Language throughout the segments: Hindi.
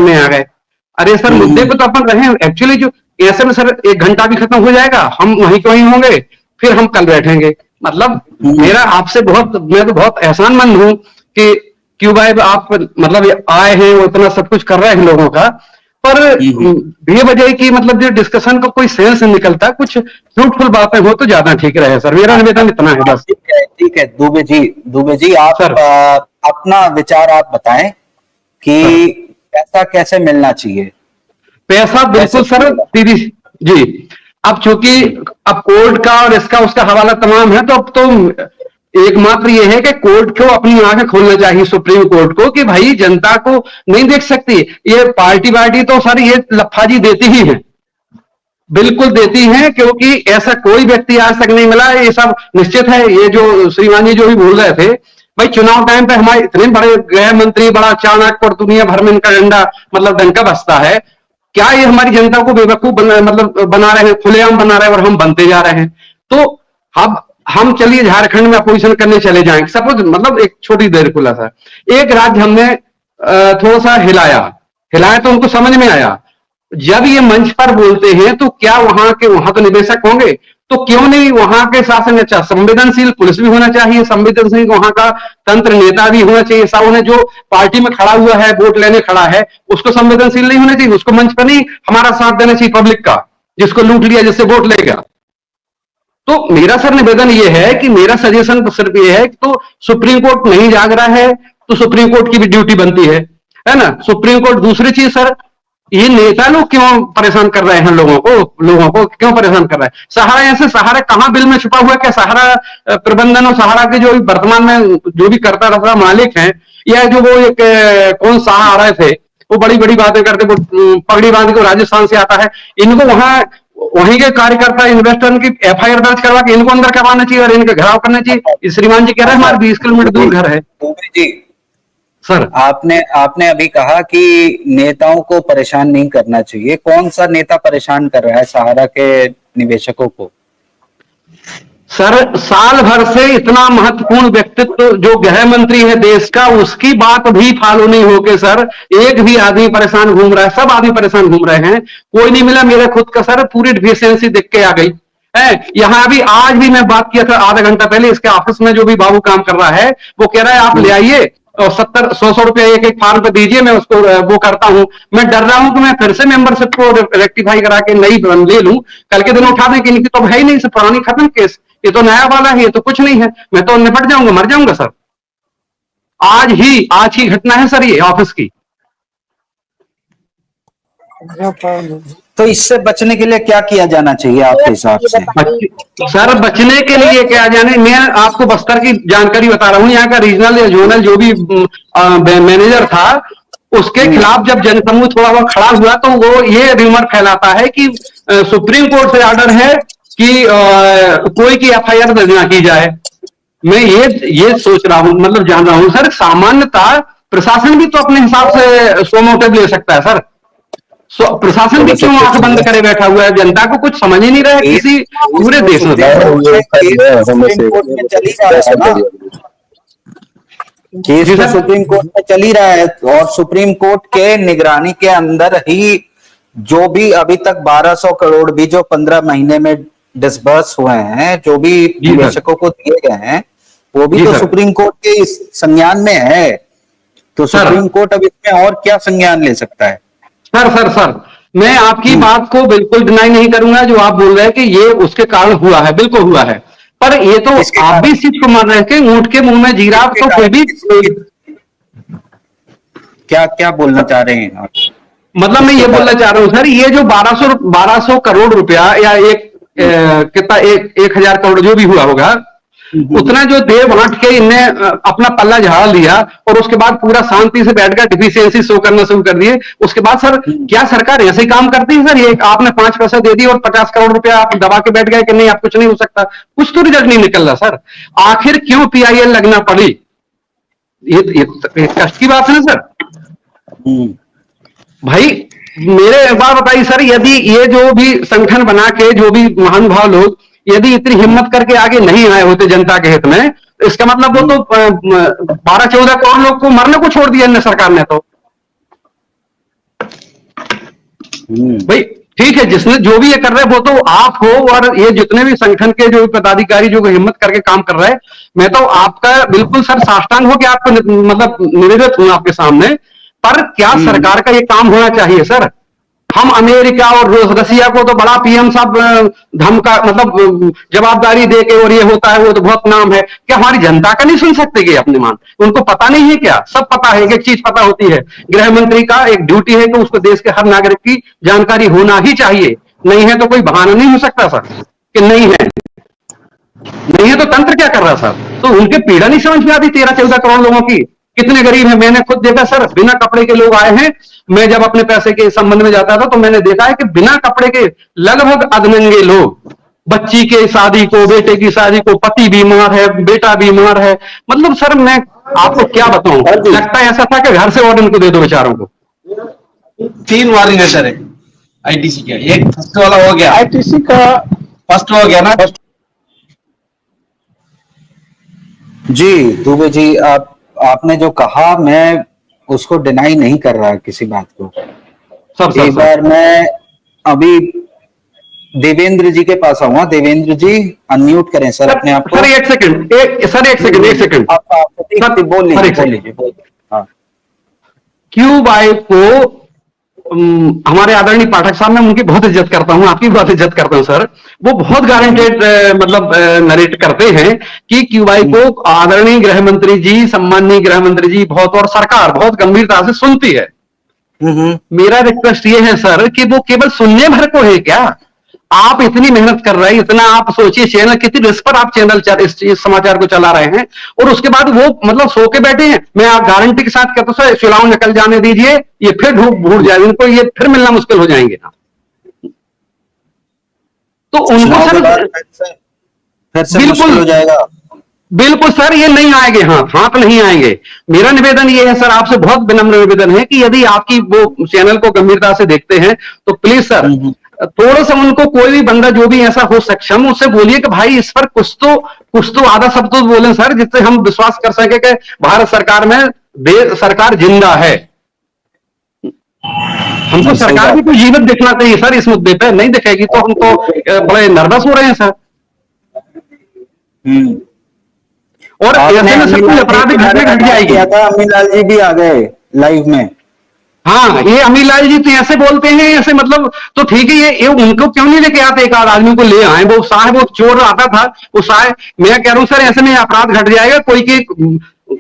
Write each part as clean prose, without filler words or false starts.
में आ गए। अरे सर, मुद्दे पे तो अपन रहे एक्चुअली। जो ऐसे में सर 1 घंटा भी खत्म हो जाएगा, हम वहीं के वहीं होंगे, फिर हम कल बैठेंगे। मतलब मेरा आपसे मैं तो बहुत एहसानमंद हूं कि क्यों भाई आप मतलब आए हैं, वो इतना सब कुछ कर रहे हैं लोगों का, पर बेवजह की मतलब जो डिस्कशन का कोई सेंस नहीं निकलता। कुछ फ्रूटफुल बातें हो तो ज्यादा ठीक रहे सर, मेरा निवेदन इतना है बस। ठीक है, ठीक है दुबे जी आप सर। अपना विचार आप बताएं कि सर पैसा कैसे मिलना चाहिए, पैसा कैसे बिल्कुल सर मिलेगा? सीधी। जी। अब चूंकि अब कोर्ट का और इसका उसका हवाला तमाम है, तो अब तो एकमात्र ये है कि कोर्ट को अपनी आंखें खोलना चाहिए, सुप्रीम कोर्ट को, कि भाई जनता को नहीं देख सकती ये पार्टी वार्टी, तो सर ये लफाजी देती ही है, बिल्कुल देती हैं। क्योंकि ऐसा कोई व्यक्ति आज तक नहीं मिला, ये सब निश्चित है। ये जो श्रीमान जी जो भी बोल रहे थे, भाई चुनाव टाइम पे हमारे इतने बड़े गृह मंत्री, बड़ा चाणक्य, और दुनिया भर में इनका डंडा मतलब डंका बसता है। क्या ये हमारी जनता को बेवकूफ मतलब बना रहे हैं, खुलेआम बना रहे हैं, और हम बनते जा रहे हैं। तो अब हम चलिए झारखंड में अपोजिशन करने चले जाएंगे, सपोज मतलब एक छोटी देर खुलासा, एक राज्य हमने थोड़ा सा हिलाया हिलाया तो उनको समझ में आया। जब ये मंच पर बोलते हैं तो क्या वहां तो निवेशक होंगे, तो क्यों नहीं वहां के शासन अच्छा, संवेदनशील पुलिस भी होना चाहिए, संवेदनशील वहां का तंत्र नेता भी होना चाहिए। ऐसा उन्हें जो पार्टी में खड़ा हुआ है, वोट लेने खड़ा है, उसको संवेदनशील नहीं होना चाहिए, उसको मंच पर नहीं हमारा साथ देना चाहिए पब्लिक का, जिसको लूट लिया जिससे वोट लेगा। तो मेरा सर निवेदन ये है कि मेरा सजेशन तो सिर्फ ये है कि तो सुप्रीम कोर्ट नहीं जाग रहा है, तो सुप्रीम कोर्ट की भी ड्यूटी बनती है ना। Supreme court. दूसरी चीज सर, ये नेता लोग क्यों परेशान कर रहे हैं लोगों को क्यों परेशान कर रहे हैं? सहारा ऐसे सहारा कहां बिल में छुपा हुआ है? क्या सहारा प्रबंधन और सहारा के जो वर्तमान में जो भी करता रहता मालिक हैं, या जो वो एक कौन शाह आ रहे थे, वो बड़ी बड़ी बातें करते, वो पगड़ी बांध के राजस्थान से आता है, इनको वहीं के कार्यकर्ता इन्वेस्टर की एफआईआर दर्ज करवा के इनको अंदर करवाना चाहिए और इनका घेराव करना चाहिए। श्रीमान जी कह रहे हैं हमारे 20 किलोमीटर दूर घर है। दुबे जी सर आपने आपने अभी कहा कि नेताओं को परेशान नहीं करना चाहिए, कौन सा नेता परेशान कर रहा है सहारा के निवेशकों को? सर साल भर से इतना महत्वपूर्ण व्यक्तित्व जो गृह मंत्री है देश का, उसकी बात भी फॉलो नहीं होके सर एक भी आदमी परेशान घूम रहा है, सब आदमी परेशान घूम रहे हैं, कोई नहीं मिला। मेरे खुद का सर पूरी डिफिशियंसी दिख के आ गई है। यहाँ अभी आज भी मैं बात किया था आधा घंटा पहले, इसके ऑफिस में जो भी बाबू काम कर रहा है, वो कह रहा है आप ले आइए और 70-100 रुपया एक एक फार्म पे दीजिए, मैं उसको वो करता हूं। मैं डर रहा हूं कि मैं फिर से मेंबरशिप को रेक्टिफाई करा के नई ले लूं, कल के दिन उठा दें कि इनकी तो है ही नहीं, पुरानी खत्म केस, ये तो नया वाला है, ये तो कुछ नहीं है, मैं तो निपट जाऊंगा, मर जाऊंगा सर। आज ही घटना है सर ये ऑफिस की। तो इससे बचने के लिए क्या किया जाना चाहिए आपके हिसाब से? सर बचने के लिए क्या जाने, मैं आपको बस्तर की जानकारी बता रहा हूँ। यहाँ का रीजनल या जोनल जो भी मैनेजर था, उसके खिलाफ जब जनसमूह थोड़ा बहुत खड़ा हुआ, तो वो ये र्यूमर फैलाता है कि सुप्रीम कोर्ट से ऑर्डर है कि कोई की एफआईआर दर्ज ना की जाए। मैं ये सोच रहा हूं, मतलब जान रहा हूं सर, सामान्यता प्रशासन भी तो अपने हिसाब से सो मोटिव ले सकता है सर। प्रशासन भी क्यों आंख बंद करे बैठा हुआ है? जनता को कुछ समझ ही नहीं रहा है किसी पूरे देश में। केस तो सुप्रीम कोर्ट में चल ही रहा है और सुप्रीम कोर्ट के निगरानी के अंदर ही जो भी अभी तक 1200 करोड़ भी जो 15 महीने में डिसबर्स हुए हैं, जो भी निवेशकों को दिए गए हैं, वो भी तो सुप्रीम कोर्ट के इस संज्ञान में है। तो सुप्रीम कोर्ट अब इसमें और क्या संज्ञान ले सकता है? सर मैं आपकी बात को बिल्कुल डिनाई नहीं करूंगा, जो आप बोल रहे हैं कि ये उसके कारण हुआ है, बिल्कुल हुआ है। पर ये तो आप भी सिर्फ मान रहे हैं कि ऊंट के मुंह में जीरा, तो कोई भी क्या क्या बोलना चाह रहे हैं आप? मतलब मैं ये बोलना चाह रहा हूं सर, ये जो 1200 करोड़ रुपया या कितना 1000 करोड़ जो भी हुआ होगा, उतना जो दे बांट के इनने अपना पल्ला झाड़ लिया और उसके बाद पूरा शांति से बैठ कर डिफिशियंसी शो करना शुरू कर दिए। उसके बाद सर क्या सरकार ऐसे ही काम करती है सर? ये आपने 5 पैसा दे दी और 50 करोड़ रुपया आप दबा के बैठ गए कि नहीं आप कुछ नहीं हो सकता, कुछ तो रिजल्ट नहीं निकल रहा सर। आखिर क्यों पीआईएल लगना पड़ी? ये कष्ट की बात है ना सर। भाई मेरे एक बार बताइए सर, यदि ये जो भी संगठन बना के जो भी महानुभाव लोग यदि इतनी हिम्मत करके आगे नहीं आए होते जनता के हित में, इसका मतलब वो तो 12-14 करोड़ लोग को मरने को छोड़ दिया सरकार ने। तो भाई ठीक है, जिसने जो भी ये कर रहे हैं वो तो आप हो, और ये जितने भी संगठन के जो पदाधिकारी जो हिम्मत करके काम कर रहे हैं, मैं तो आपका बिल्कुल सर साष्टांग हो के आपको मतलब निवेदित हूं आपके सामने। पर क्या सरकार का ये काम होना चाहिए सर? हम अमेरिका और रूस रसिया को तो बड़ा पीएम साहब धमका मतलब जवाबदारी दे के, और ये होता है वो तो बहुत नाम है, क्या हमारी जनता का नहीं सुन सकते कि अपने मान? उनको पता नहीं है क्या? सब पता है, एक चीज पता होती है, गृह मंत्री का एक ड्यूटी है कि उसको देश के हर नागरिक की जानकारी होना ही चाहिए। नहीं है तो कोई बहाना नहीं हो सकता सर कि नहीं है। नहीं है तो तंत्र क्या कर रहा सर? तो उनके पीड़ा नहीं समझ में आती 13-14 करोड़ लोगों की कितने गरीब हैं। मैंने खुद देखा सर, बिना कपड़े के लोग आए हैं। मैं जब अपने पैसे के संबंध में जाता था तो मैंने देखा है कि बिना कपड़े के लगभग अधनंगे लोग, बच्ची के शादी को, बेटे की शादी को, पति बीमार है, बेटा बीमार है, मतलब सर मैं आपको क्या बताऊं, लगता है ऐसा था कि घर से ऑर्डर को दे दो बेचारों को। 3 वार्निंग लेटर है आईटीसी का, एक फर्स्ट वाला हो गया, आईटीसी का फर्स्ट हो गया ना। जी दुबे जी, आपने जो कहा मैं उसको डिनाई नहीं कर रहा किसी बात को। एक बार मैं अभी देवेंद्र जी के पास आऊंगा। देवेंद्र जी अनम्यूट करें सर अपने आप को। सर एक सेकंड, एक सेकंड आप बोल लीजिए। हाँ, क्यू बाई को हमारे आदरणीय पाठक साहब, मैं उनकी बहुत इज्जत करता हूं, आपकी बहुत इज्जत करता हूं सर। वो बहुत गारंटेड मतलब नरेट करते हैं कि क्यूबाई को आदरणीय गृह मंत्री जी, सम्माननीय गृह मंत्री जी बहुत और सरकार बहुत गंभीरता से सुनती है। मेरा रिक्वेस्ट ये है सर कि वो केवल सुनने भर को है क्या? आप इतनी मेहनत कर रहे हैं, इतना आप सोचिए चैनल कितनी रिस्क पर आप चैनल इस समाचार को चला रहे हैं, और उसके बाद वो मतलब सो के बैठे हैं। मैं आप गारंटी के साथ कहता हूं सर, चुनाव निकल जाने दीजिए, ये फिर ढूंढ जाएंगे, इनको ये फिर मिलना मुश्किल हो जाएंगे। तो उनको सर फिर से मुश्किल हो जाएगा। बिल्कुल सर, ये नहीं आएंगे, हाथ नहीं आएंगे। मेरा निवेदन ये है सर, आपसे बहुत विनम्र निवेदन है कि यदि आपकी वो चैनल को गंभीरता से देखते हैं तो प्लीज सर थोड़ा सा उनको, कोई भी बंदा जो भी ऐसा हो सक्षम, उससे बोलिए कि भाई इस पर कुछ तो आधा शब्द तो बोलें सर, जिससे हम विश्वास कर सके कि भारत सरकार में सरकार जिंदा है। हमको सरकार की कोई जीवित दिखना चाहिए सर इस मुद्दे पर। नहीं दिखेगी तो हम तो बड़े नर्वस हो रहे हैं सर। और ऐसे में सब कुछ आपराधिक घटना घट जाएगी। अमीलाल जी भी आ गए लाइव में। हाँ, ये अमीलाल जी तो ऐसे बोलते हैं, ऐसे मतलब तो ठीक है, ये उनको क्यों नहीं लेके आते? एक आध आदमी को ले आए, वो साहब वो चोर आता था, वो साहब, मैं कह रहा हूँ सर ऐसे में अपराध घट जाएगा। कोई की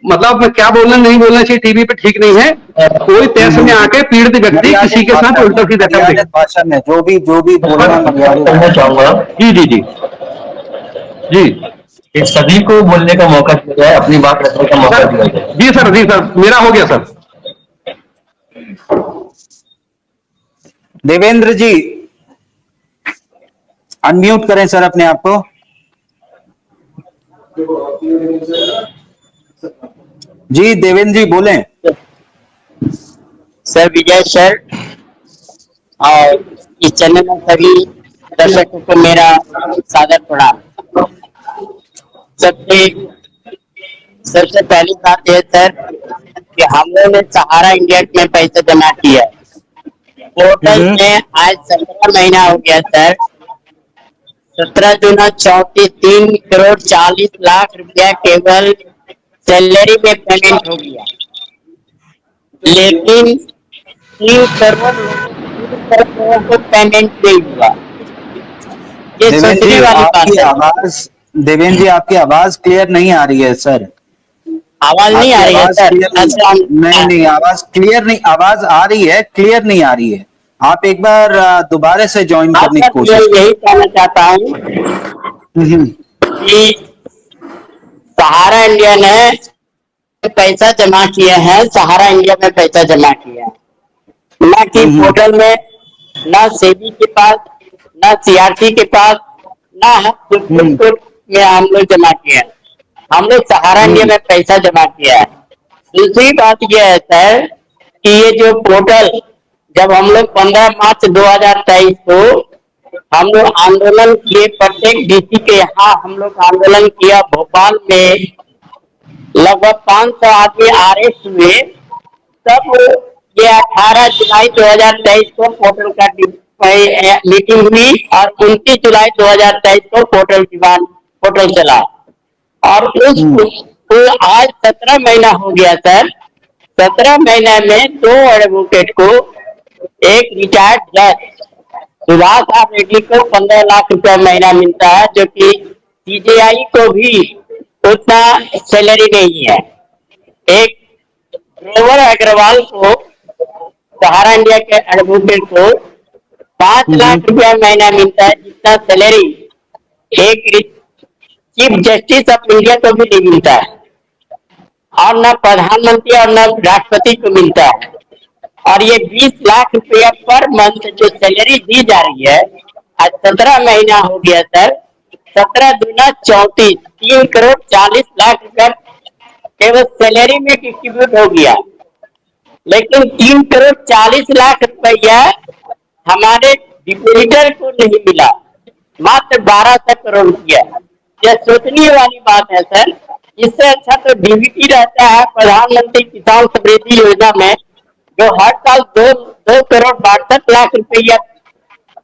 मतलब मैं क्या बोलना नहीं बोलना चाहिए टीवी पे ठीक नहीं है। कोई तैसे में आके पीड़ित व्यक्ति किसी के साथ उल्टा सीधा कर दे, भाषा में जो भी बोलना चाहूंगा। जी जी जी जी, सभी को बोलने का मौका दिया जाए, अपनी बात रखने का मौका दिया जाए। जी सर, मेरा हो गया सर। देवेंद्र जी अनम्यूट करें सर अपने आप को। जी देवेंद्र जी बोलें। सर विजय सर और इस चैनल में सभी दर्शकों को मेरा सादर प्रणाम। सबसे पहली बात यह सर कि हम लोगों ने सहारा इंडिया में पैसा जमा किया है। पोर्टल में आज 17 महीना हो गया सर। 17 दूना 34, 3,40,00,000 रुपया केवल सैलरी में पेमेंट हो गया, लेकिन 3 करोड़ लोगों को पेमेंट नहीं हुआ। ये सोचने वाली बात है। देवेंद्र जी आपकी आवाज क्लियर नहीं आ रही है सर। आवाज नहीं आ रही है सर? नहीं, आवाज क्लियर नहीं, आवाज आ रही है, क्लियर नहीं आ रही है। आप एक बार दोबारा से ज्वाइन करने की कोशिश। यही कहना चाहता हूँ कि सहारा इंडिया ने पैसा जमा किए हैं, सहारा इंडिया में पैसा जमा किया है, न कि पोर्टल में, न सेबी के पास, न सीआरटी के पास, न सुप्रीम कोर्ट में हम लोग जमा किए हैं। हम लोग सहारा इंडिया में पैसा जमा किया है। दूसरी बात यह है सर कि ये जो पोर्टल, जब हम लोग 15 मार्च 2023 को हम लोग आंदोलन किए, प्रत्येक डीसी के यहाँ हम लोग आंदोलन किया, भोपाल में लगभग 500 आदमी अरेस्ट हुए, तब ये 18 जुलाई 2023 को पोर्टल का मीटिंग हुई और 29 जुलाई 2023 को पोर्टल चला और तो आज 17 महीना हो गया सर। 17 महीने में 2 एडवोकेट को एक रिटायर्ड जज सुभाष आर रेड्डी को 15 लाख रुपया महीना मिलता है, जो कि सीजेआई को भी उतना सैलरी नहीं है। एक ग्रोवर अग्रवाल को, सहारा इंडिया के एडवोकेट को 5 लाख रुपया महीना मिलता है, जितना सैलरी एक चीफ जस्टिस ऑफ इंडिया को भी नहीं मिलता है और न प्रधानमंत्री और न राष्ट्रपति को मिलता है। और ये 20 लाख रुपया पर मंथ जो सैलरी दी जा रही है, आज 17 महीना हो गया सर। 17 दूना 34, 3 करोड़ 40 लाख रुपया केवल सैलरी में डिस्ट्रीब्यूट हो गया, लेकिन 3 करोड़ 40 लाख रुपया हमारे डिपोजिटर को नहीं मिला, मात्र 1200 करोड़ रुपया। यह सोचने वाली बात है सर। इससे अच्छा तो डीबीटी रहता है प्रधानमंत्री किसान समृद्धि योजना में, जो हर साल 2 करोड़ 62 लाख रुपया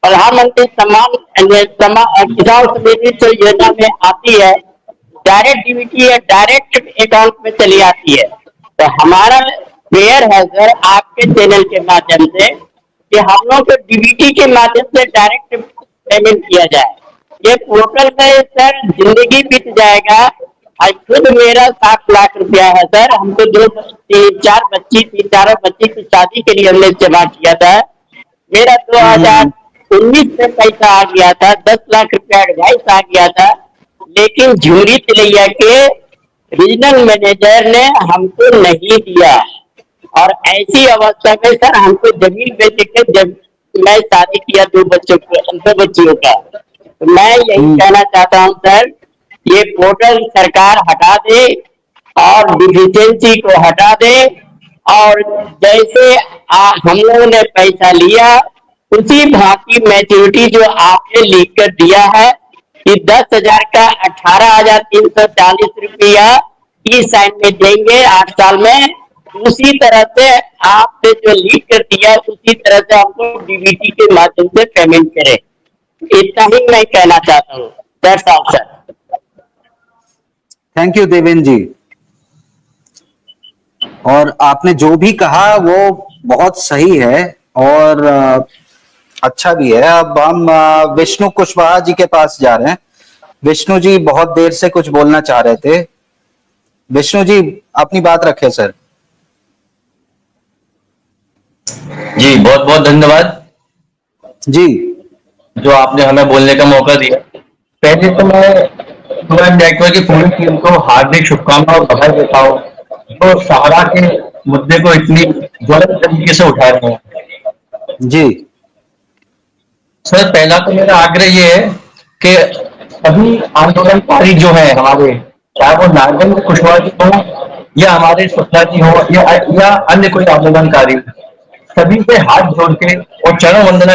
प्रधानमंत्री किसान समृद्धि योजना में आती है। डायरेक्ट डीबीटी है, डायरेक्ट अकाउंट में चली आती है। तो हमारा प्रेयर है सर आपके चैनल के माध्यम से कि हम लोग को डीबीटी के माध्यम से डायरेक्ट पेमेंट किया जाए। ये पोर्टल में सर जिंदगी बीत जाएगा। आज खुद मेरा 7 लाख रुपया है सर। हमको 3-4 बच्ची की शादी के लिए हमने जमा किया था। मेरा 2019 में पैसा आ गया था, 10 लाख रुपया एडवाइस आ गया था, लेकिन झूरी तिलैया के रीजनल मैनेजर ने हमको नहीं दिया। और ऐसी अवस्था में सर हमको जमीन बेच के जब मैं शादी किया 2 बच्चियों का। तो मैं यही कहना चाहता हूँ सर, ये पोर्टल सरकार हटा दे और डिफिशियंसी को हटा दे, और जैसे हम लोगों ने पैसा लिया उसी भांति मैच्योरिटी जो आपने लिख कर दिया है कि 10,000 का 18,340 रुपया ई साइन में देंगे 8 साल में, उसी तरह से आपने जो लिख कर दिया उसी तरह से हमको डीबीटी के माध्यम से पेमेंट करें। इतना ही मैं कहना चाहता हूँ। That's all sir. Thank you Devendra ji. और आपने जो भी कहा वो बहुत सही है और अच्छा भी है। अब हम विष्णु कुशवाहा जी के पास जा रहे हैं। विष्णु जी बहुत देर से कुछ बोलना चाह रहे थे। विष्णु जी अपनी बात रखें सर। जी बहुत बहुत धन्यवाद जी, जो आपने हमें बोलने का मौका दिया। पहले तो मैं नेटवर्क की पूरी टीम को हार्दिक शुभकामनाएं और बधाई देता हूँ, जो सहारा के मुद्दे को इतनी ज्वलंत तरीके से उठा रहे हैं। जी सर, पहला तो मेरा आग्रह ये है कि सभी आंदोलनकारी जो है हमारे, चाहे वो नागेंद्र कुशवाहा जी हो या हमारे शुक्ला जी हो या अन्य कोई आंदोलनकारी, सभी से हाथ जोड़ के और चरण वंदना